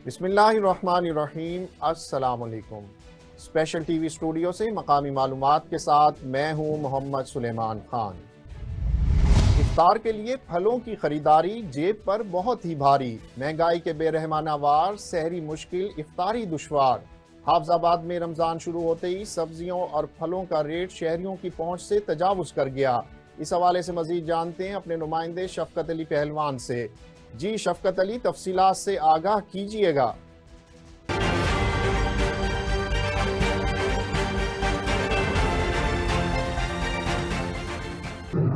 बिस्मिल्लाहिर्रहमानिर्रहीम। अस्सलामुअलैकुम। Special TV studio से मकामी मालूमात के साथ मैं हूं मोहम्मद सुलेमान खान। इफ्तार के लिए फलों की खरीदारी जेब पर बहुत ही भारी, महंगाई के बेरहमाना वार, सहरी मुश्किल, इफ्तारी दुश्वार। हाफजाबाद में रमजान शुरू होते ही सब्जियों और फलों का रेट शहरियों की पहुंच से तजावुज कर गया। इस हवाले से मजीद जानते हैं अपने नुमाइंदे शफकत अली पहलवान से। जी शफकत अली, तफसीलात से आगाह कीजिएगा।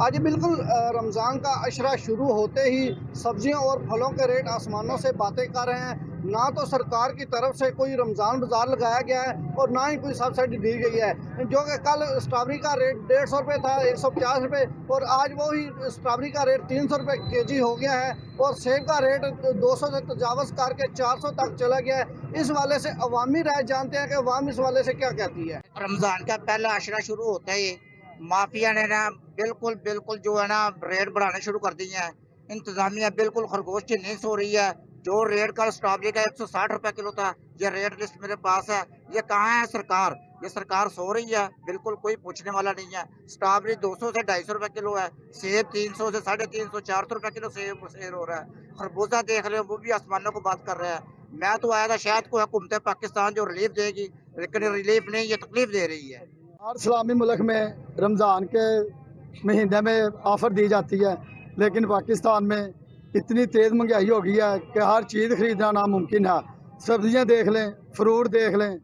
आज बिल्कुल रमज़ान का अशरा शुरू होते ही सब्जियों और फलों के रेट आसमानों से बातें कर रहे हैं। ना तो सरकार की तरफ से कोई रमज़ान बाज़ार लगाया गया है और ना ही कोई सब्सिडी दी गई है। जो कि कल स्ट्रॉबेरी का रेट 150 रुपये था, 150 रुपये, और आज वो ही स्ट्रॉबेरी का रेट 300 रुपये केजी हो गया है और सेब का रेट 200 से तजावज़ करके 400 तक चला गया है। इस वाले से अवामी राय जानते हैं कि अवाम इस वाले से क्या कहती है। रमज़ान का पहला अशरा शुरू होता ही माफिया ने ना बिल्कुल जो है ना रेट बढ़ाने शुरू कर दिए हैं। इंतजामिया बिल्कुल खरगोश की नींद सो रही है। जो रेट का स्ट्रॉबेरी का 160 रुपए किलो था, ये रेट लिस्ट मेरे पास है। ये कहाँ है सरकार? ये सरकार सो रही है, बिल्कुल कोई पूछने वाला नहीं है। स्ट्रॉबेरी 200 से 250 रुपए किलो है, सेब 300 से 350 400 रुपए किलो सेब सेल हो रहा है। खरबूजा देख रहे हो, वो भी आसमानों को बात कर रहा है। मैं तो आया था शायद को हुकूमत पाकिस्तान जो रिलीफ देगी, लेकिन रिलीफ नहीं, ये तकलीफ दे रही है। हर इस्लामी मुल्क में रमज़ान के महीने में ऑफ़र दी जाती है, लेकिन पाकिस्तान में इतनी तेज़ महंगाई हो गई है कि हर चीज़ ख़रीदना नामुमकिन है। सब्जियां देख लें, फ्रूट देख लें,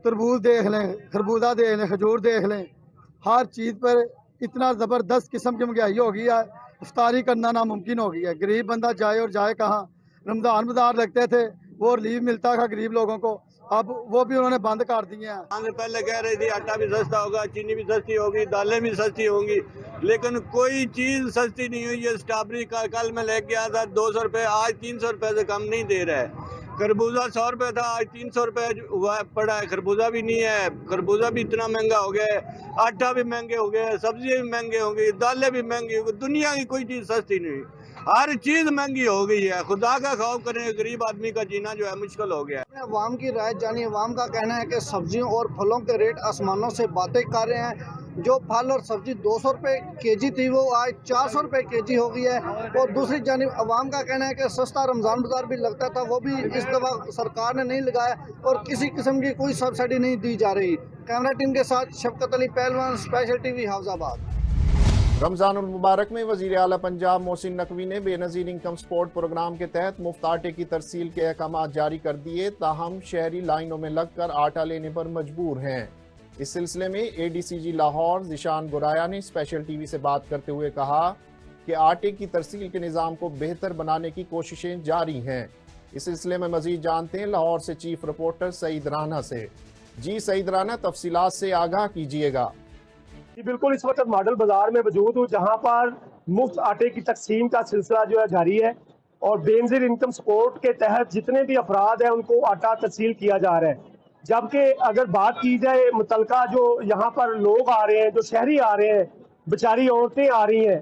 तरबूज देख लें, खरबूजा देख लें, खजूर देख लें, हर चीज़ पर इतना ज़बरदस्त किस्म की महंगाई हो गई है, इफ्तारी करना नामुमकिन हो गई है। गरीब बंदा जाए और जाए कहाँ? रमज़ान बाज़ार लगते थे, वो रिलीफ मिलता था गरीब लोगों को, अब वो भी उन्होंने बंद कर दिए हैं। पहले कह रही थी आटा भी सस्ता होगा, चीनी भी सस्ती होगी, दालें भी सस्ती होंगी, लेकिन कोई चीज़ सस्ती नहीं हुई है। स्ट्रॉबेरी का कल मैं लेके गया था 200 रुपये, आज 300 रुपये से कम नहीं दे रहा है। खरबूजा 100 रुपये था, आज 300 रुपये हुआ पड़ा है। खरबूजा भी नहीं है, खरबूजा भी इतना महंगा हो गया है, आटा भी महंगे हो गया है, सब्जियाँ भी महंगे हो गई, दालें भी महंगी हो गई। दुनिया की कोई चीज़ सस्ती नहीं हुई, हर चीज महंगी हो गई है। खुदा का खौफ करें, गरीब आदमी का जीना जो है मुश्किल हो गया है। अवाम की राय जानी। अवाम का कहना है कि सब्जियों और फलों के रेट आसमानों से बातें कर रहे हैं। जो फल और सब्जी 200 रुपये केजी थी, वो आज 400 रुपये केजी हो गई है। और दूसरी जानिब अवाम का कहना है कि सस्ता रमज़ान बाज़ार भी लगता था, वो भी इस दफ़ा सरकार ने नहीं लगाया और किसी किस्म की कोई सब्सिडी नहीं दी जा रही। कैमरा टीम के साथ शफकत अली पहलवान, स्पेशल टीवी, हाफिजाबाद। रमज़ानुल मुबारक में वज़ीर आला पंजाब मोहसिन नकवी ने बेनज़ीर इनकम सपोर्ट प्रोग्राम के तहत मुफ्त आटे की तरसील के अहकाम जारी कर दिए, ताहम शहरी लाइनों में लगकर आटा लेने पर मजबूर हैं। इस सिलसिले में ADCG लाहौर ज़िशान गुराया ने स्पेशल टीवी से बात करते हुए कहा कि आटे की तरसील के निज़ाम को बेहतर बनाने की कोशिशें जारी हैं। इस सिलसिले में मज़ीद जानते हैं लाहौर से चीफ रिपोर्टर सईद राना से। जी सईद राना, तफसीलात से आगाह कीजिएगा। जी बिल्कुल, इस वक्त मॉडल बाजार में मौजूद हूँ, जहाँ पर मुफ्त आटे की तकसीम का सिलसिला जो है जारी है और बेनज़ीर इनकम सपोर्ट के तहत जितने भी अफराद हैं उनको आटा तकसील किया जा रहा है। जबकि अगर बात की जाए मुतलका जो यहाँ पर लोग आ रहे हैं, जो शहरी आ रहे हैं, बेचारी औरतें आ रही हैं,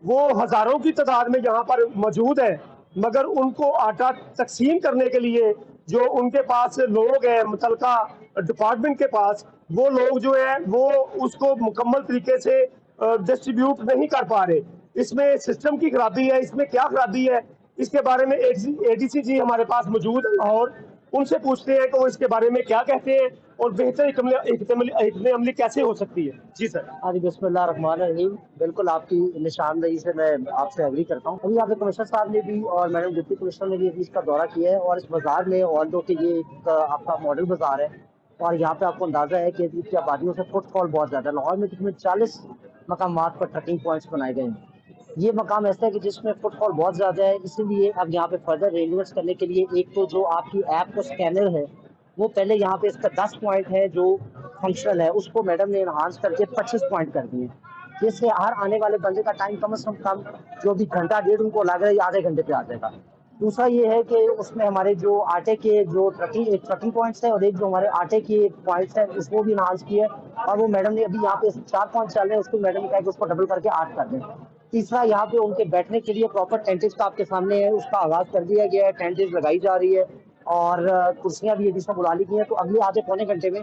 वो हज़ारों की तादाद में यहाँ पर मौजूद है, मगर उनको आटा तकसीम करने के लिए जो उनके पास लोग हैं मुतलका डिपार्टमेंट के पास, वो लोग जो है वो उसको मुकम्मल तरीके से डिस्ट्रीब्यूट नहीं कर पा रहे। इसमें सिस्टम की खराबी है। इसमें क्या खराबी है, इसके बारे में ADCG हमारे पास मौजूद है और उनसे पूछते हैं कि वो इसके बारे में क्या कहते हैं और बेहतर हिकमत अमली कैसे हो सकती है। जी सर। हाँ जी, बिस्मिल्लाहिर्रहमानिर्रहीम। बिल्कुल आपकी निशानदेही से मैं आपसे एग्री करता हूँ। अभी यहाँ पे कमिश्नर साहब ने भी और मैडम डिप्टी कमिश्नर ने भी इसका दौरा किया है और इस बाजार में ऑल दो कि ये एक आपका मॉडल बाजार है और यहाँ पे आपको अंदाजा है कि इसकी आबादियों से फुटफॉल बहुत ज़्यादा है। लाहौर में तकरीबन 40 मकामात पर ट्रकिंग पॉइंट्स बनाए गए हैं। ये मकाम ऐसा है कि जिसमें फुटफॉल बहुत ज़्यादा है, इसीलिए अब यहाँ पे फर्दर रेन्यूअल्स करने के लिए एक तो जो आपकी ऐप का स्कैनर है वो पहले यहाँ पे इसका 10 पॉइंट है जो फंक्शनल है, उसको मैडम ने इन्हांस करके 25 पॉइंट कर दिए, जिससे हर आने वाले बंदे का टाइम कम से कम जो भी घंटा डेढ़ उनको लग रहा है आधे घंटे पे आ जाएगा। दूसरा ये है कि उसमें हमारे जो आटे के जो ट्रकिंग पॉइंट्स हैं और एक जो हमारे आटे के पॉइंट्स हैं उसको भी इन्हांस किया है और वो मैडम ने अभी यहाँ पे 4 पॉइंट चल रहे हैं, उसको मैडम ने कहा कि उसको डबल करके 8 कर दें। तीसरा, यहाँ पे उनके बैठने के लिए प्रॉपर टेंटेज का आपके सामने है, उसका आगाज कर दिया गया है, टेंटेज लगाई जा रही है और कुर्सियां भी जिसमें बुला ली गई है। तो अगले आधे पौने घंटे में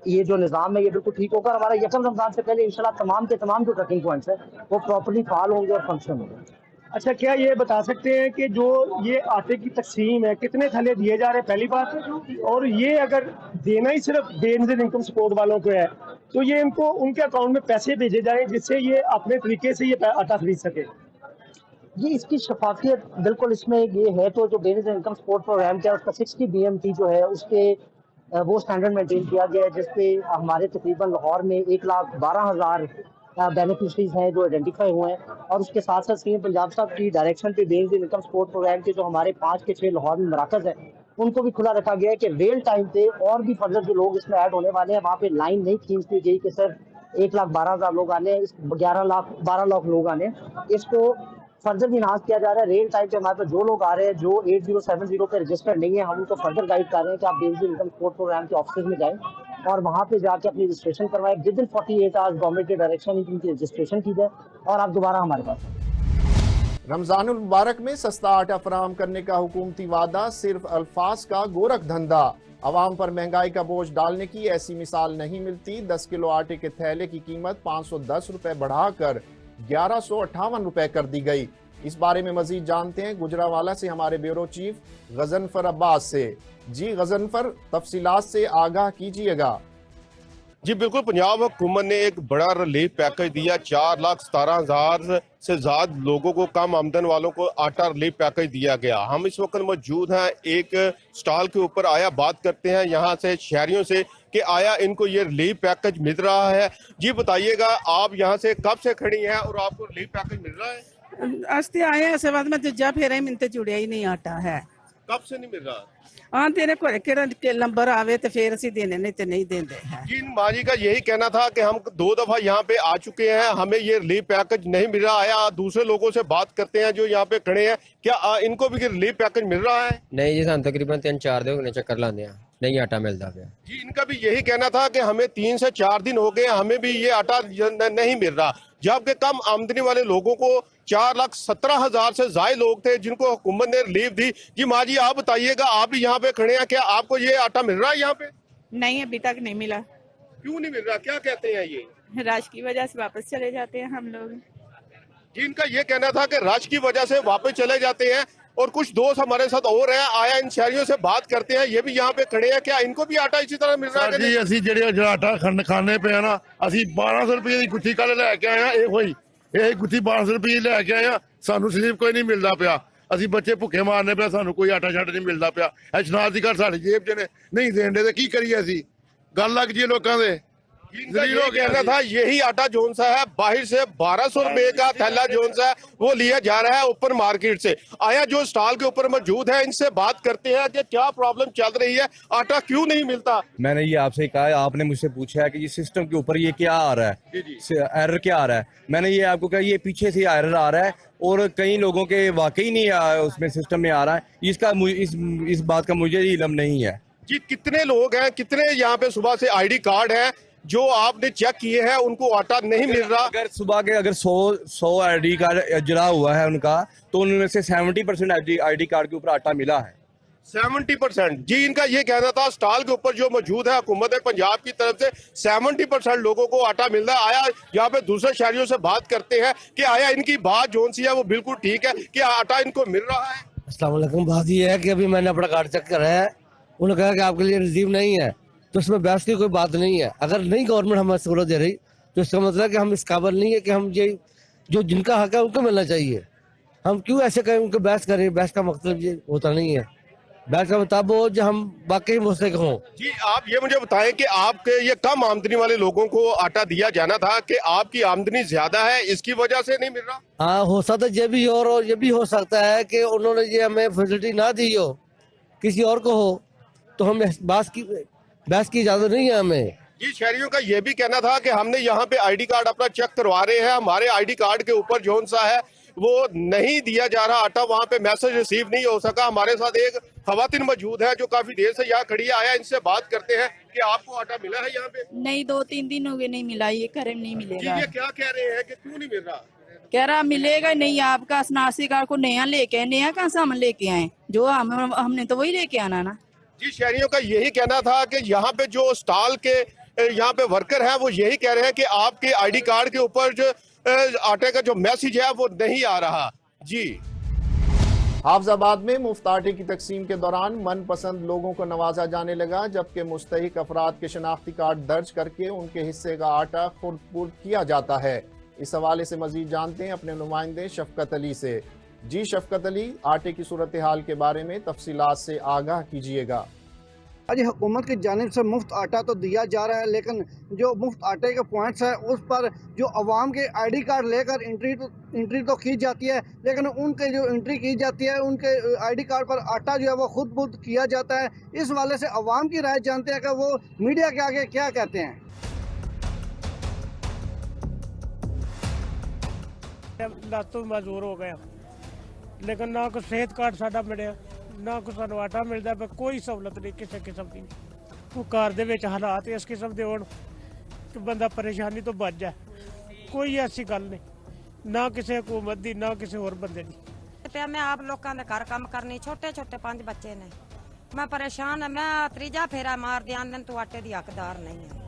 ये जो निज़ाम है ये बिल्कुल ठीक होगा। हमारा यकम रमजान से पहले इंशाल्लाह तमाम के तमाम जो ट्रकिंग पॉइंट्स है वो प्रॉपर्ली फाल होंगे और फंक्शन होंगे। अच्छा, क्या ये बता सकते हैं कि जो ये आटे की तकसीम है कितने थैले दिए जा रहे हैं, पहली बात, और ये अगर देना ही सिर्फ बेनजीर इनकम सपोर्ट वालों को है तो ये इनको उनके अकाउंट में पैसे भेजे जाएं जिससे ये अपने तरीके से ये आटा खरीद सके? ये इसकी शफाफियत बिल्कुल इसमें ये है। तो जो बेनजीर इनकम सपोर्ट प्रोग्राम क्या है उसका 60 BMT जो है उसके वो स्टैंडर्ड मेंटेन किया गया है, जिसपे हमारे तकरीबन लाहौर में 1,12,000 बेनिफिशरीज हैं जो आइडेंटिफाई हुए हैं। और उसके साथ साथ सीएम पंजाब साहब की डायरेक्शन पे बेनजीर इनकम सपोर्ट प्रोग्राम के जो हमारे 5 के 6 लाहौर में मराकज है उनको भी खुला रखा गया है कि रियल टाइम पे और भी फर्दर जो लोग इसमें ऐड होने वाले हैं वहाँ पे लाइन नहीं खींच दी गई कि सिर्फ 1,12,000 लोग आने, 12 लाख लोग आने। इसको फर्दर भी इन्हांस किया जा रहा है। रियल टाइम पे हमारे पास जो लोग आ रहे हैं जो 8070 पे रजिस्टर्ड नहीं है, हम उनको फर्दर गाइड कर रहे हैं कि आप बेनजीर इनकम सपोर्ट प्रोग्राम के ऑफिस में जाएं और वहाँ पे जाके अपनी रजिस्ट्रेशन करवाएं। विद इन 48 आवर्स गवर्नमेंट के डायरेक्शन इनकी रजिस्ट्रेशन की जाए और आप दोबारा हमारे पास। रमजानुल मुबारक में सस्ता आटा फराहम करने का हुकूमती वादा सिर्फ अल्फाज का गोरख धंधा। अवाम पर महंगाई का बोझ डालने की ऐसी मिसाल नहीं मिलती। 10 किलो आटे के थैले की कीमत 510 रुपए बढ़ाकर 1158 रुपए कर दी गई। इस बारे में मजीद जानते हैं गुजरावाला से हमारे ब्यूरो चीफ गजनफर अब्बास से। जी गजनफर, तफसीलात से आगाह कीजिएगा। जी बिल्कुल, पंजाब हुकूमत ने एक बड़ा रिलीफ पैकेज दिया। 4,17,000 से ज्यादा लोगों को, कम आमदन वालों को आटा रिलीफ पैकेज दिया गया। हम इस वक्त मौजूद हैं एक स्टॉल के ऊपर। आया बात करते हैं यहाँ से शहरियों से कि आया इनको ये रिलीफ पैकेज मिल रहा है। जी बताइएगा, आप यहाँ से कब से खड़ी हैं और आपको रिलीफ पैकेज मिल रहा है? अस्ते आए ऐसे बाद में दूजा फेरे मिनते जुड़िया ही नहीं आटा है। कब से नहीं मिल रहा? हाँ, तेरे को के नंबर आवे तो फिर ਅਸੀਂ देने नहीं तो नहीं देते हैं। जी, माजी का यही कहना था कि हम 2 दफा यहाँ पे आ चुके हैं, हमें ये रिलीफ पैकेज नहीं मिल रहा है। दूसरे लोगों से बात करते हैं जो यहाँ पे खड़े हैं, क्या इनको भी रिलीफ पैकेज मिल रहा है? नहीं जी, ਸਾਨੂੰ तकरीबन 3-4 दिन होने चक्कर लाने हैं, नहीं आटा मिलता पाया। जी, इनका भी यही कहना था कि हमें 3 से 4 दिन हो गए, हमें भी ये आटा नहीं मिल रहा। जबकि कम आमदनी वाले लोगों को 4,17,000 से ज्यादा लोग थे जिनको हुकूमत ने रिलीफ दी। जी माँ जी, आप बताइएगा, आप भी यहाँ पे खड़े हैं, क्या आपको ये आटा मिल रहा है यहाँ पे? नहीं, अभी तक नहीं मिला। क्यों नहीं मिल रहा, क्या कहते हैं ये? रश की वजह से वापस चले जाते हैं हम लोग। जी, इनका ये कहना था कि रश की वजह से वापस चले जाते हैं। और कुछ दोस्त हमारे साथ और हैं, आया इन शहरियों से बात करते हैं, ये भी यहाँ पे खड़े हैं, क्या इनको भी आटा इसी तरह मिल रहा है? जी, ਅਸੀਂ ਜਿਹੜਾ ਆਟਾ ਖਾਣੇ पे है ना, ਅਸੀਂ 1200 रुपए ਦੀ ਗੁੱਥੀ ਕੱਲ ਲੈ ਕੇ ਆਏ ਆ। ਇਹ ਗੁੱਥੀ 1200 रुपए ਲੈ ਕੇ ਆਏ ਆ। ਸਾਨੂੰ ਸਲੀਪ ਕੋਈ ਨਹੀਂ ਮਿਲਦਾ ਪਿਆ। ਅਸੀਂ ਬੱਚੇ ਭੁੱਖੇ ਮਾਰਨੇ ਪਿਆ, ਸਾਨੂੰ ਕੋਈ ਆਟਾ ਛੱਡ ਨਹੀਂ ਮਿਲਦਾ ਪਿਆ। ਇਹ ਸ਼ਨਾਖਤੀ ਕਾਰਡ ਸਾਡੀ ਜੇਬ 'ਚ ਨੇ, ਨਹੀਂ ਦੇਣ ਦੇ ਤੇ ਕੀ ਕਰੀਏ ਅਸੀਂ? ਗੱਲ ਲੱਗ ਜੀ ਲੋਕਾਂ ਦੇ। इनका ये कहना था यही आटा जोन सा है बाहर से 1200 रुपए का थैला जोन सा है वो लिया जा रहा है ऊपर मार्केट से। आया जो स्टॉल के ऊपर मौजूद है, इनसे बात करते हैं कि क्या प्रॉब्लम चल रही है, आटा क्यों नहीं मिलता। मैंने ये आपसे कहा, आपने मुझसे पूछा है कि ये सिस्टम के ऊपर ये क्या आ रहा है, एरर क्या आ रहा है। मैंने ये आपको कहा ये पीछे से एरर आ रहा है और कई लोगों के वाकई नहीं उसमें सिस्टम में आ रहा है। इसका इस बात का मुझे इल्म नहीं है। जी, कितने लोग हैं, कितने यहाँ पे सुबह से ID कार्ड है जो आपने चेक किए हैं उनको आटा नहीं मिल रहा? अगर सुबह के 100 ID कार्ड जला हुआ है उनका, तो उनमें से 70% ID कार्ड के ऊपर आटा मिला है। 70%? जी, इनका ये कहना था स्टॉल के ऊपर जो मौजूद है हुकूमत पंजाब की तरफ से 70% लोगों को आटा मिल रहा है। आया यहाँ पे दूसरे शहरियों से बात करते हैं कि आया इनकी बात जोन सी है वो बिल्कुल ठीक है कि आटा इनको मिल रहा है। अस्सलाम वालेकुम। बात ये है कि अभी मैंने अपना कार्ड चेक करा है, उन्होंने कहा कि आपके लिए रिसीव नहीं है, तो इसमें बहस की कोई बात नहीं है। अगर नहीं गवर्नमेंट हमें सहूलत दे रही तो इसका मतलब है कि हम इस काबिल नहीं है कि हम ये जो जिनका हक है उनको मिलना चाहिए। हम क्यों ऐसे करें, उनको बहस करें? बहस का मतलब ये होता नहीं है। बहस का मतलब हो जो हम वाकई मुस्तक हों। जी, आप ये मुझे बताएं कि आपके ये कम आमदनी वाले लोगों को आटा दिया जाना था कि आपकी आमदनी ज्यादा है इसकी वजह से नहीं मिल रहा? हाँ, हो सकता है ये भी हो, और ये भी हो सकता है कि उन्होंने ये हमें फैसिलिटी ना दी हो, किसी और को हो, तो हम बहस की इजाजत नहीं है हमें। जी, शहरियों का ये भी कहना था कि हमने यहाँ पे ID कार्ड अपना चेक करवा रहे हैं, हमारे ID कार्ड के ऊपर जोन सा है वो नहीं दिया जा रहा आटा, वहाँ पे मैसेज रिसीव नहीं हो सका। हमारे साथ एक खवातीन मौजूद है जो काफी देर से यहाँ खड़ी है। आया इनसे बात करते हैं कि आपको आटा मिला है यहाँ पे? नहीं, 2-3 दिन हो गए नहीं मिला, ये करम नहीं मिलेगा। ये क्या कह रहे हैं कि क्यों नहीं मिल रहा? कह रहा मिलेगा ही नहीं आपका शनाख्ती कार्ड को नया लेके आए। नया कहाँ से हम लेके आए? जो हमने तो वही लेके आना ना। जी, शहरियों का यही कहना था कि यहाँ पे जो स्टॉल के यहाँ पे वर्कर हैं वो यही कह रहे हैं कि आपके आईडी कार्ड के ऊपर जो आटे का जो मैसेज है वो नहीं आ रहा। जी, हाफजाबाद में मुफ्त आटे की तकसीम के दौरान मनपसंद लोगों को नवाजा जाने लगा, जबकि मुस्तहिक अफराद के शनाख्ती कार्ड दर्ज करके उनके हिस्से का आटा खुर्द किया जाता है। इस हवाले से मजीद जानते हैं अपने नुमाइंदे शफकत अली से। जी शफकत अली, आटे की सूरत हाल के बारे में तफसीलात से आगाह कीजिएगा। अजी हुकूमत की जानिब से मुफ्त आटा तो दिया जा रहा है, लेकिन जो मुफ्त आटे के पॉइंट्स है उस पर जो अवाम के आईडी कार्ड लेकर एंट्री तो की जाती है, लेकिन उनके जो एंट्री की जाती है उनके आईडी कार्ड पर आटा जो है वो खुद बुद किया जाता है। इस वाले से अवाम की राय जानते हैं कि वो मीडिया के आगे क्या कहते हैं। लातों मजबूर हो गया, लेकिन ना कोई सेहत कार्ड साडा मिले, ना कोई सानू आटा मिलता, पर कोई सहूलत नहीं किसी किस्म की। वो घर दे विच हालात इस किस्म के होण कि बंदा परेशानी तो बच जाए, कोई ऐसी गल नहीं, ना किसी हुकूमत दी ना किसी होर बंदे दी। मैं आप लोगों के घर काम करनी, छोटे छोटे 5 बच्चे ने, मैं परेशान है। मैं त्रीजा फेरा मार दिया, दिन तू आटे दी हकदार नहीं है।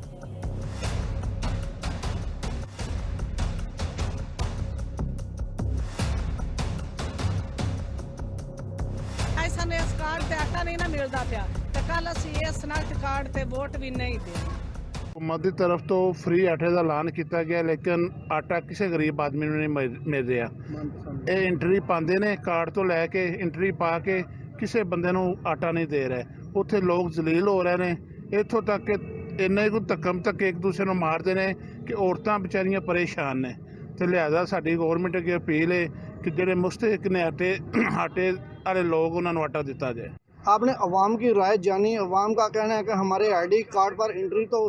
इस कार्ड ते आटा नहीं ना मिलता पाया, तो कल असी इस शनाख्ती कार्ड ते वोट भी नहीं दे। हुकूमत की तरफ तो फ्री आटे का ऐलान किया गया, लेकिन आटा किसी गरीब आदमी को नहीं मिल रहा। ये एंट्री पाते ने कार्ड तो लैके एंट्री पा के किसी बंदे को आटा नहीं दे रहे। उत्थे लोग जलील हो रहे हैं, इतों तक कि इन्ने को धक्कम तक एक दूसरे को मारते हैं कि औरतां बेचारियां परेशान ने। तो लिहाजा साडी गौरमेंट अगे अपील है कि जेडे मुस्तहिक ने आटे वाले लोग उन्होंने आटा दिता जाए। आपने अवाम की राय जानी। अवाम का कहना है कि हमारे आईडी कार्ड पर एंट्री तो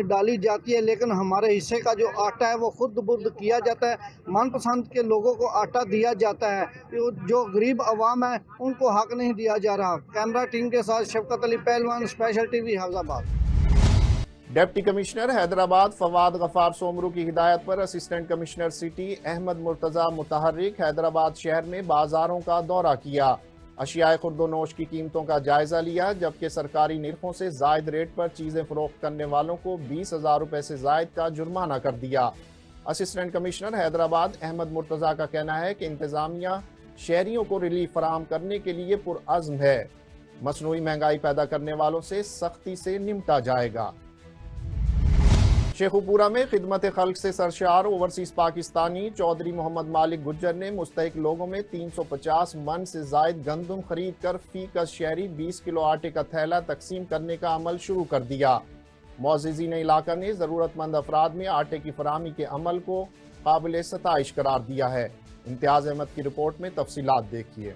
डाली जाती है, लेकिन हमारे हिस्से का जो आटा है वो खुद बुर्द किया जाता है। मनपसंद के लोगों को आटा दिया जाता है, जो गरीब अवाम है उनको हक नहीं दिया जा रहा। कैमरा टीम के साथ Shafqat Ali Pahalwan, special TV, Hafizabad. Deputy commissioner Hyderabad Fawad Ghaffar Soomro की हिदायत पर assistant commissioner city Ahmed Murtaza मुतहर्रिक हैदराबाद शहर में बाजारों का दौरा किया, अशियाए खुर्दोनोश की कीमतों का जायजा लिया, जबकि सरकारी निर्खों से जायद रेट पर चीजें फरोख्त करने वालों को 20,000 रुपए से जायद का जुर्माना कर दिया। असिस्टेंट कमिश्नर हैदराबाद अहमद मुर्तज़ा का कहना है कि इंतजामिया शहरियों को रिलीफ फराहम करने के लिए पुरअज़्म है। मसनूई महंगाई पैदा करने वालों से सख्ती से निपटा जाएगा। शेखुपुरा में खिदमत खल्क से सरशार ओवरसीज पाकिस्तानी चौधरी मोहम्मद मालिक गुज्जर ने मुस्तहिक लोगों में 350 मन से जायद गंदम खरीद कर फी का शहरी 20 किलो आटे का थैला तकसीम करने का अमल शुरू कर दिया। मुअज़्ज़िज़ीन इलाका ने ज़रूरतमंद अफराद में आटे की फराहमी के अमल को काबिल सताइश करार दिया है। इम्तियाज़ अहमद की रिपोर्ट में तफसीलात देखिए।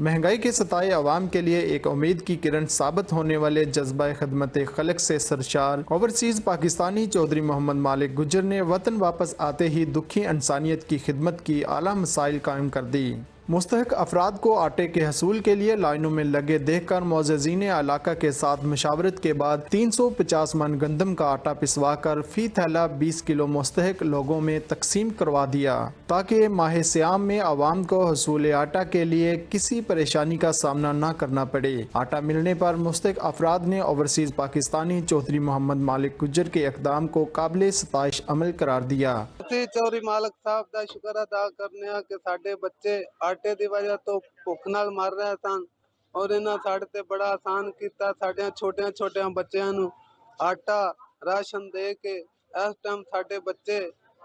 महंगाई के सताए अवाम के लिए एक उम्मीद की किरण साबित होने वाले जज्बा खिदमत खलक से सरशार ओवरसीज़ पाकिस्तानी चौधरी मोहम्मद मालिक गुज्जर ने वतन वापस आते ही दुखी इंसानियत की खिदमत की आला मसाइल कायम कर दी। मुस्तहिक अफराद को आटे के हसूल के लिए लाइनों में लगे देखकर मुअज़्ज़िज़ीन इलाका के साथ मशावरत के बाद 350 मन गंदम का आटा पिसवा कर फी थैला 20 किलो मुस्तहिक लोगों में तकसीम करवा दिया, ताकि माह सियाम में आवाम को हसूल आटा के लिए किसी परेशानी का सामना न करना पड़े। आटा मिलने पर मुस्तहिक अफराद ने ओवरसीज़ पाकिस्तानी चौधरी मोहम्मद मालिक गुज्जर के इक़दाम को काबिल सताइश अमल करार दिया। चौधरी मालिक साहब का शुक्र अदा करने कि साडे बच्चे आटे की वजह तो भुख नाल मर रहे सन और इन्हां साडे ते बड़ा आसान किया। साडे छोटे छोटे बच्चों नूं आटा राशन दे के इस टाइम साडे बच्चे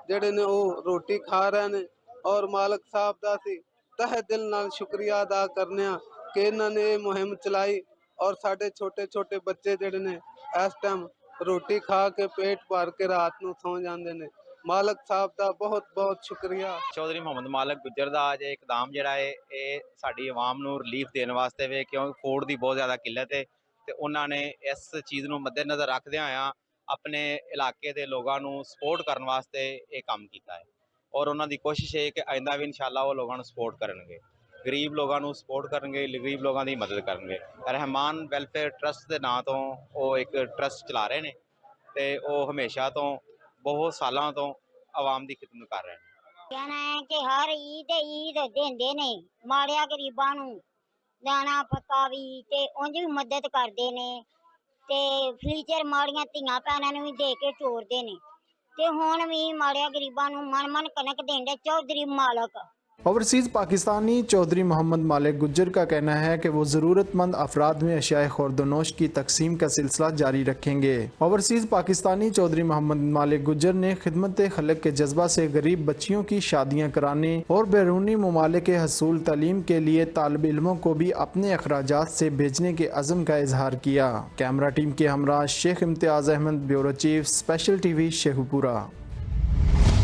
जेडे ने वो रोटी खा रहे ने और मालिक साहब का सी तहे दिल नाल शुक्रिया अदा करने कि इन्होंने ये मुहिम चलाई और साडे छोटे छोटे बच्चे जेडे ने इस टाइम रोटी खा के पेट भर के रात नूं सौ जांदे ने। मालिक साहब का बहुत बहुत शुक्रिया। चौधरी मोहम्मद मालिक गुज्जर का अज इकदाम जोड़ा है ये साड़ी आवाम नूं रिलीफ देने वास्ते वे, क्योंकि फूड की बहुत ज़्यादा किल्लत है तो उन्होंने इस चीज़ नूं मद्देनज़र रखदे होया अपने इलाके के लोगों नूं सपोर्ट करने वास्ते ये काम किया है और उन्होंने कोशिश है कि आइंदा भी इंशाअल्लाह वो लोगों सपोर्ट करेंगे, गरीब लोगों को सपोर्ट करेंगे, गरीब लोगों की मदद करेंगे। रहमान वेलफेयर ट्रस्ट के नाम तो वो एक ट्रस्ट चला रहे हैं तो वो हमेशा तो बहुत सालों तो आवाम की खिदमत कर रहे हैं। कहना है कि हर ईद देंदे ने माड़िया गरीबां नूं दाना पक्का भी ते उंज भी मदद करदे ने ते फ्यूचर माड़ियां धीआं भैणां नूं भी दे के चोरदे ने ते हुण भी माड़िया गरीबां नूं मन कनक देंदे चौधरी मालक। ओवरसीज़ पाकिस्तानी चौधरी मोहम्मद मालिक गुज्जर का कहना है कि वो ज़रूरतमंद अफराद में अशियाए खुर्दनोश की तकसीम का सिलसिला जारी रखेंगे। ओवरसीज़ पाकिस्तानी चौधरी मोहम्मद मालिक गुज्जर ने खिदमत खलक के जज्बा से गरीब बच्चियों की शादियाँ कराने और बैरूनी ममालिक के हसूल तालीम के लिए तालिब इल्मों को भी अपने अखराजात से भेजने के अज़म का इजहार किया। कैमरा टीम के हमरा Sheikh Imtiaz Ahmed, bureau chief, special TV, Sheikhupura.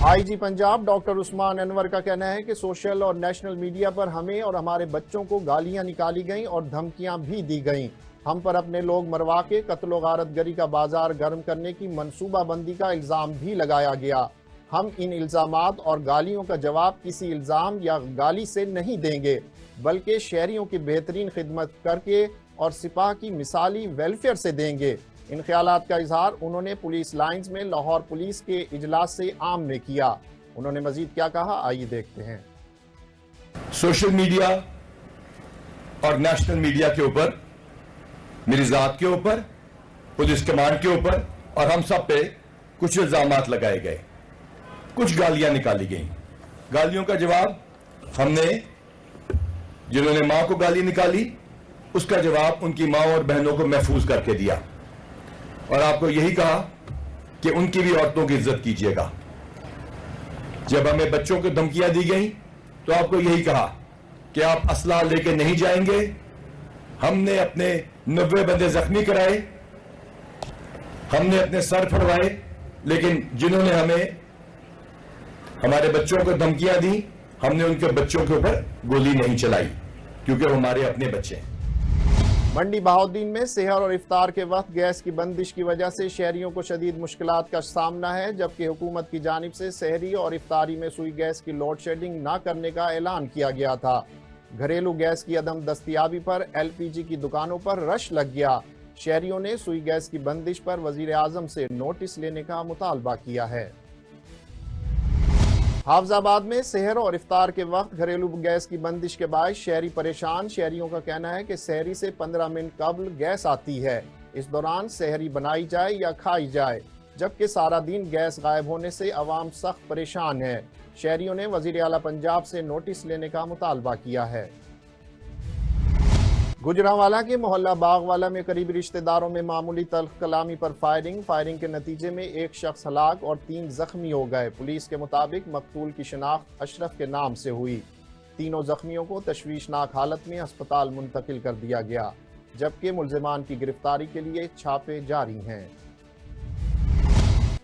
IG Punjab doctor Usman Anwar का कहना है कि सोशल और नेशनल मीडिया पर हमें और हमारे बच्चों को गालियां निकाली गईं और धमकियां भी दी गईं। हम पर अपने लोग मरवा के कत्ल गारतगरी का बाजार गर्म करने की मनसूबाबंदी का इल्ज़ाम भी लगाया गया। हम इन इल्ज़ामात और गालियों का जवाब किसी इल्ज़ाम या गाली से नहीं देंगे, बल्कि शहरियों की बेहतरीन खिदमत करके और सिपाह की मिसाली वेलफेयर से देंगे। इन ख्यालात का इजहार उन्होंने पुलिस लाइंस में लाहौर पुलिस के इजलास से आम में किया। उन्होंने मजीद क्या कहा, आइए देखते हैं। सोशल मीडिया और नेशनल मीडिया के ऊपर, मेरी जात के ऊपर, पुलिस कमांड के ऊपर और हम सब पे कुछ इल्जामात लगाए गए, कुछ गालियां निकाली गई। गालियों का जवाब हमने, जिन्होंने मां को गाली निकाली उसका जवाब उनकी मां और बहनों को महफूज करके दिया और आपको यही कहा कि उनकी भी औरतों की इज्जत कीजिएगा। जब हमें बच्चों को धमकियां दी गई तो आपको यही कहा कि आप असला लेके नहीं जाएंगे। हमने अपने 90 बंदे जख्मी कराए, हमने अपने सर फड़वाए, लेकिन जिन्होंने हमें हमारे बच्चों को धमकियां दी हमने उनके बच्चों के ऊपर गोली नहीं चलाई, क्योंकि वो हमारे अपने बच्चे हैं। मंडी बहाउद्दीन में सेहर और इफ्तार के वक्त गैस की बंदिश की वजह से शहरियों को शदीद मुश्किलात का सामना है, जबकि हुकूमत की जानिब से सहरी और इफ्तारी में सुई गैस की लोड शेडिंग न करने का ऐलान किया गया था। घरेलू गैस की अदम दस्तियाबी पर LPG की दुकानों पर रश लग गया। शहरियों ने सुई गैस की बंदिश पर वजीर आजम से नोटिस लेने का मुतालबा किया है। हाफजाबाद में सहर और इफ्तार के वक्त घरेलू गैस की बंदिश के बाद शहरी परेशान। शहरियों का कहना है कि सहरी से 15 मिनट कबल गैस आती है, इस दौरान सहरी बनाई जाए या खाई जाए, जबकि सारा दिन गैस गायब होने से अवाम सख्त परेशान है। शहरियों ने वजीर आला पंजाब से नोटिस लेने का मुतालबा किया है। गुजरांवाला के मोहल्ला बागवाला में करीबी रिश्तेदारों में मामूली तल्ख कलामी पर फायरिंग के नतीजे में एक शख्स हलाक और 3 जख्मी हो गए। पुलिस के मुताबिक मकतूल की शिनाख्त अशरफ के नाम से हुई। तीनों जख्मियों को तशवीशनाक हालत में अस्पताल मुंतकिल कर दिया गया, जबकि मुल्जिमान की गिरफ्तारी के लिए छापे जारी हैं।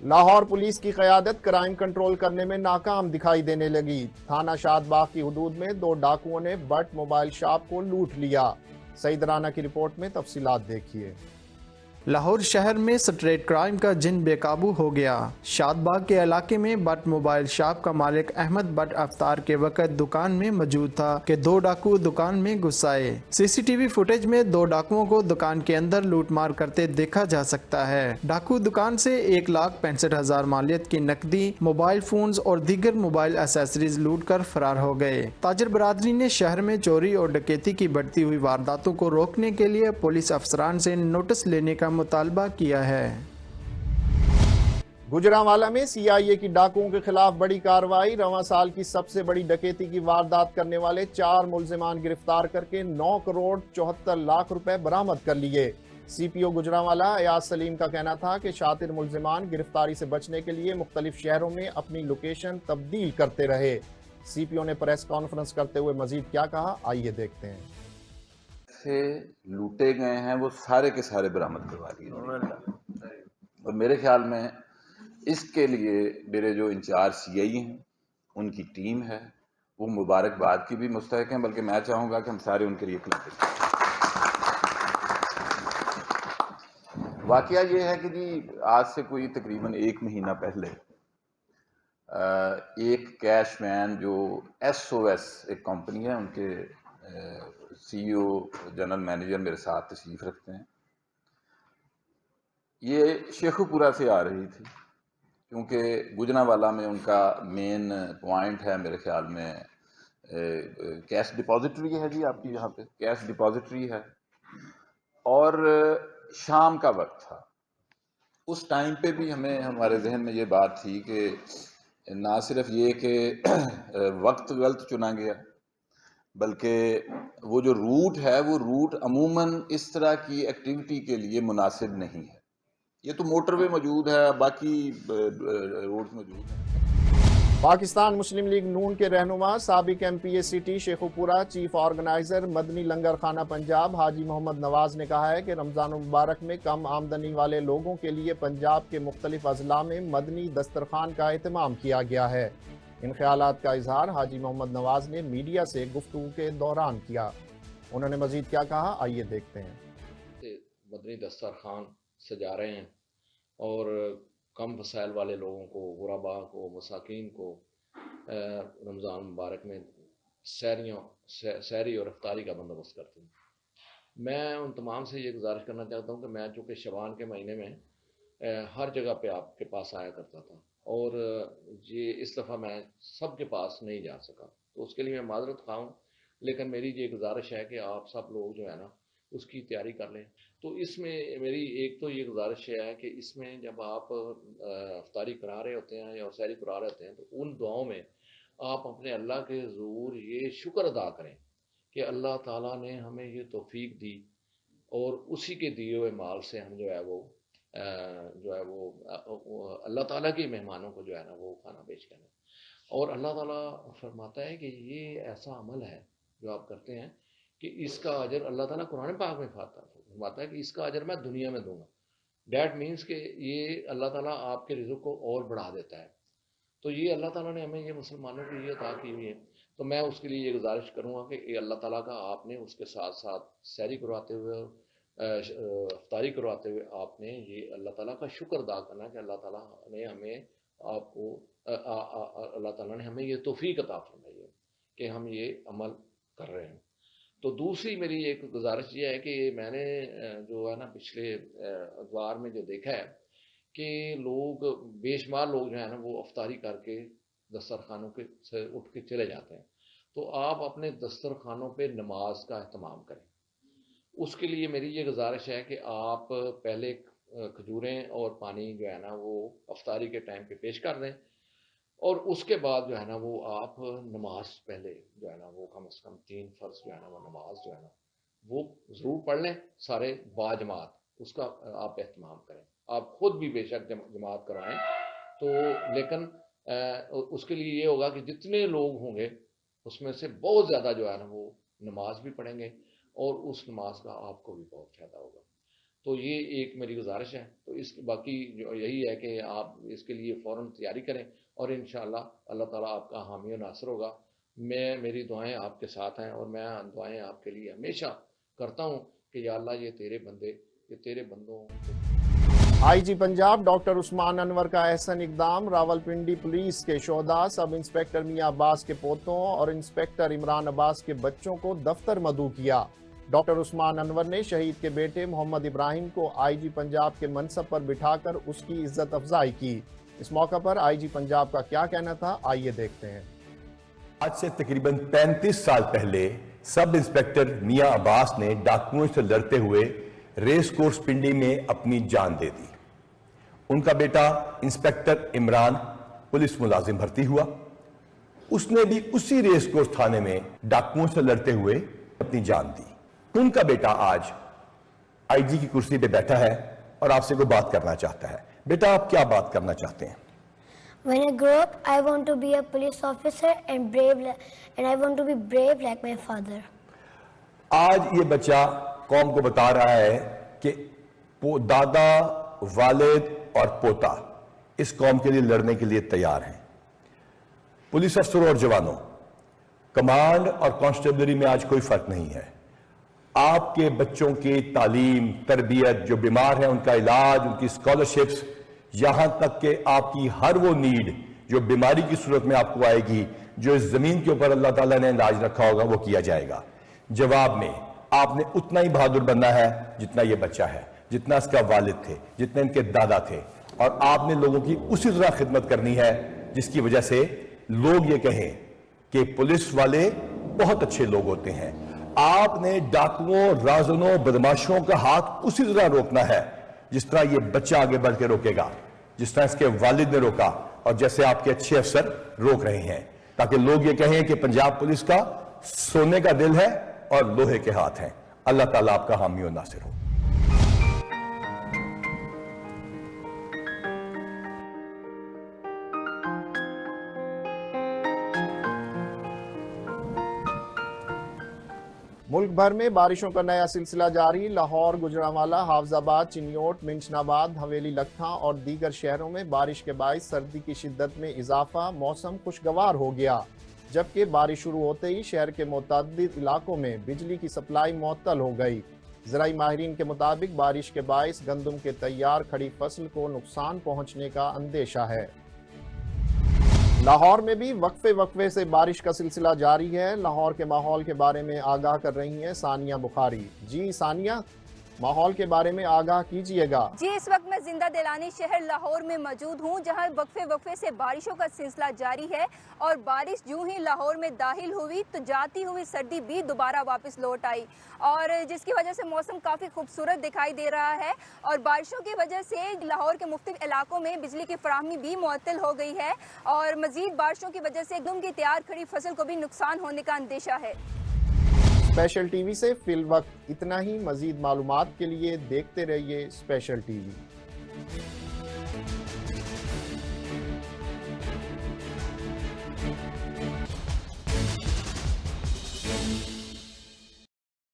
लाहौर पुलिस की क़यादत क्राइम कंट्रोल करने में नाकाम दिखाई देने लगी। थाना शादबाग की हदूद में 2 डाकुओं ने बट मोबाइल शॉप को लूट लिया। सईद राना की रिपोर्ट में तफसीलात देखिए। लाहौर शहर में स्ट्रीट क्राइम का जिन बेकाबू हो गया। शादबाग के इलाके में बट मोबाइल शॉप का मालिक अहमद बट अफ्तार के वक्त दुकान में मौजूद था कि 2 डाकू दुकान में घुस आए। CCTV फुटेज में 2 डाकुओं को दुकान के अंदर लूटमार करते देखा जा सकता है। डाकू दुकान से 1,65,000 मालियत की नकदी, मोबाइल फोन्स और दीगर मोबाइल एसेसरीज लूट कर फरार हो गए। ताजर बरादरी ने शहर में चोरी और डकैती की बढ़ती हुई वारदातों को रोकने के लिए पुलिस अफसरान से नोटिस लेने का मुतालबा किया है। गुजरांवाला में CIA की डाकुओं के खिलाफ बड़ी कार्रवाई। रवां साल की सबसे बड़ी डकैती की वारदात करने वाले 4 मुल्जिमान गिरफ्तार करके 9 करोड़ 74 लाख रुपए बरामद कर लिए। CPO गुजरांवाला अयाज सलीम का कहना था कि शातिर मुल्जिमान गिरफ्तारी से बचने के लिए मुख्तलिफ शहरों में अपनी लोकेशन तब्दील करते रहे। CPO ने प्रेस कॉन्फ्रेंस करते हुए मजीद क्या कहा, आइए देखते हैं। से लूटे गए हैं वो सारे के सारे बरामद करवा लिए और मेरे ख्याल में इसके लिए मेरे जो इंचार्ज CI हैं, उनकी टीम है, वो मुबारकबाद की भी मुस्तहक हैं, बल्कि मैं चाहूँगा कि हम सारे उनके लिए खिलाते हैं। वाकया ये है कि जी आज से कोई तकरीबन 1 महीना पहले एक कैश वैन जो SOS एक कंपनी है, उनके CEO जनरल मैनेजर मेरे साथ तशरीफ रखते हैं, ये शेखुपुरा से आ रही थी क्योंकि गुजरांवाला में उनका मेन पॉइंट है मेरे ख्याल में कैश डिपॉजिटरी है जी, आपकी यहाँ पे कैश डिपॉजिटरी है, और शाम का वक्त था। उस टाइम पे भी हमें हमारे जहन में ये बात थी कि ना सिर्फ ये कि वक्त गलत चुना गया, बल्कि वो जो रूट है वो रूट अमूमन इस तरह की एक्टिविटी के लिए मुनासिब नहीं है। ये तो मोटरवे मौजूद है, बाकी रोड मौजूद है। पाकिस्तान मुस्लिम लीग नून के रहनुमा साबिक MP city Sheikhupura chief organiser Madni लंगर खाना पंजाब हाजी मोहम्मद नवाज ने कहा है कि रमज़ान मुबारक में कम आमदनी वाले लोगों के लिए पंजाब के मुख्तलिफ अजला में मदनी दस्तरखान का एहतमाम किया गया है। इन ख्यालात का इजहार हाजी मोहम्मद नवाज ने मीडिया से गुफ्तगू के दौरान किया। उन्होंने मजीद क्या कहा, आइए देखते हैं। मदनी दस्तरखान सजा रहे हैं और कम वसाइल वाले लोगों को, गुरबा को, मसाकीन को रमज़ान मुबारक में सहरी और इफ्तारी का बंदोबस्त करते हैं। मैं उन तमाम से ये गुजारिश करना चाहता हूँ कि मैं चूँकि शबान के महीने में हर जगह पे आपके पास आया करता था और ये इस दफ़ा मैं सबके पास नहीं जा सका, तो उसके लिए मैं माजरत खा हूँ, लेकिन मेरी ये गुजारिश है कि आप सब लोग जो है ना उसकी तैयारी कर लें। तो इसमें मेरी एक तो ये गुजारिश है कि इसमें जब आप इफ्तारी करा रहे होते हैं या सहरी करा रहे होते हैं तो उन दुआओं में आप अपने अल्लाह के हुज़ूर ये शुक्र अदा करें कि अल्लाह ताला ने हमें ये तौफीक दी और उसी के दिए हुए माल से हम जो है वो अल्लाह ताला के मेहमानों को जो है ना वो खाना पेश करें। और अल्लाह ताला फरमाता है कि ये ऐसा अमल है जो आप करते हैं कि इसका अजर अल्लाह ताला कुरान पाक में फरमाता है कि इसका अजर मैं दुनिया में दूंगा। डैट मीन्स कि ये अल्लाह ताला आपके रिज़्क़ को और बढ़ा देता है। तो ये अल्लाह ताला ने हमें ये मुसलमानों को ये अता की हुई है, तो मैं उसके लिए ये गुजारिश करूँगा कि अल्लाह ताला का आपने उसके साथ साथ सहरी करवाते हुए इफ्तारी करवाते हुए आपने ये अल्लाह ताला का शुक्र अदा करना कि अल्लाह ताला ने हमें आपको अल्लाह ताला ने हमें ये तौफीक अता फरमाई है कि हम ये अमल कर रहे हैं। तो दूसरी मेरी एक गुजारिश ये है कि मैंने जो है ना पिछले अखबार में जो देखा है कि लोग बेशुमार लोग जो है ना वो अफ्तारी करके दस्तरखानों के से उठ के चले जाते हैं। तो आप अपने दस्तरखानों पे नमाज का अहतमाम करें। उसके लिए मेरी ये गुजारिश है कि आप पहले खजूरें और पानी जो है ना वो अफ्तारी के टाइम पे पेश कर दें और उसके बाद जो है ना वो आप नमाज पहले जो है ना वो कम से कम 3 फ़र्ज़ जो है ना वो नमाज जो है ना वो ज़रूर पढ़ लें सारे बाजमात, उसका आप एहतमाम करें। आप खुद भी बेशक जमात कराएं तो, लेकिन उसके लिए ये होगा कि जितने लोग होंगे उसमें से बहुत ज़्यादा जो है ना वो नमाज भी पढ़ेंगे और उस नमाज का आपको भी बहुत फ़ायदा होगा। तो ये एक मेरी गुजारिश है। तो इस बाकी जो यही है कि आप इसके लिए फ़ौरन तैयारी करें और इंशाअल्लाह अल्लाह ताला आपका हामी और नासर होगा। मेरी दुआएं आपके साथ हैं और मैं दुआएं आपके लिए हमेशा करता हूँ कि या अल्लाह ये तेरे बंदों। IG पंजाब डॉक्टर उस्मान अनवर का एहसन इकदाम रावलपिंडी पुलिस के शोहदा सब इंस्पेक्टर मियां अब्बास के पोतों और इंस्पेक्टर इमरान अब्बास के बच्चों को दफ्तर मदऊ किया। डॉक्टर उस्मान अनवर ने शहीद के बेटे मोहम्मद इब्राहिम को IG पंजाब के मनसब पर बिठाकर उसकी इज्जत अफजाई की। इस मौका पर IG पंजाब का क्या कहना था, आइए देखते हैं। आज से तकरीबन 35 साल पहले सब इंस्पेक्टर मियां अब्बास ने डाकुओं से लड़ते हुए रेस कोर्स पिंडी में अपनी जान दे दी। उनका बेटा इंस्पेक्टर इमरान पुलिस मुलाजिम भर्ती हुआ। उसने भी उसी रेस कोर्स थाने में डाकुओं से लड़ते हुए अपनी जान दी। उनका बेटा आज IG की कुर्सी पे बैठा है और आपसे कोई बात करना चाहता है। बेटा, आप क्या बात करना चाहते हैं? When I grow up, I want to be a police officer and I want to be brave like my father. आज ये बच्चा कौम को बता रहा है कि दादा, वालिद और पोता इस कौम के लिए लड़ने के लिए तैयार हैं। पुलिस अफसरों और जवानों, कमांड और कांस्टेबलरी में आज कोई फर्क नहीं है। आपके बच्चों की तालीम, तरबियत, जो बीमार हैं उनका इलाज, उनकी स्कॉलरशिप्स, यहां तक कि आपकी हर वो नीड जो बीमारी की सूरत में आपको आएगी, जो इस जमीन के ऊपर अल्लाह ताला ने इलाज रखा होगा, वो किया जाएगा। जवाब में आपने उतना ही बहादुर बनना है जितना ये बच्चा है, जितना इसका वालिद थे, जितने इनके दादा थे। और आपने लोगों की उसी तरह खिदमत करनी है जिसकी वजह से लोग ये कहें कि पुलिस वाले बहुत अच्छे लोग होते हैं। आपने डाकुओं, राजनों, बदमाशों का हाथ उसी तरह रोकना है जिस तरह ये बच्चा आगे बढ़ के रोकेगा, जिस तरह इसके वालिद ने रोका और जैसे आपके अच्छे अफसर रोक रहे हैं, ताकि लोग ये कहें कि पंजाब पुलिस का सोने का दिल है और लोहे के हाथ हैं। अल्लाह ताला आपका हामी और नासिर हो। मुल्क भर में बारिशों का नया सिलसिला जारी। लाहौर, गुजरांवाला, हाफजाबाद, चिन्योट, मिंचनाबाद, हवेली लखा और दीगर शहरों में बारिश के बाइस सर्दी की शिद्दत में इजाफा, मौसम खुशगवार हो गया। जबकि बारिश शुरू होते ही शहर के मुतअद्दिद इलाकों में बिजली की सप्लाई मुअत्तल हो गई। ज़राई माहिरीन के मुताबिक बारिश के बाइस गंदम के तैयार खड़ी फसल को नुकसान पहुंचने का अंदेशा है। लाहौर में भी वक्फे से बारिश का सिलसिला जारी है। लाहौर के माहौल के बारे में आगाह कर रही हैं सानिया बुखारी। जी सानिया, माहौल के बारे में आगाह कीजिएगा। जी, इस वक्त मैं जिंदा दिलानी शहर लाहौर में मौजूद हूँ, जहाँ वक्फे से बारिशों का सिलसिला जारी है। और बारिश यूं ही लाहौर में दाखिल हुई तो जाती हुई सर्दी भी दोबारा वापस लौट आई, और जिसकी वजह से मौसम काफ़ी खूबसूरत दिखाई दे रहा है। और बारिशों की वजह से लाहौर के मुख्तलिफ इलाकों में बिजली की फराहमी भी मुअत्तल हो गई है, और मजीद बारिशों की वजह से गंदम की तैयार खड़ी फसल को भी नुकसान होने का अंदेशा है। स्पेशल टीवी से फिल वक्त इतना ही। मजीद मालूमात के लिए देखते रहिए स्पेशल टीवी।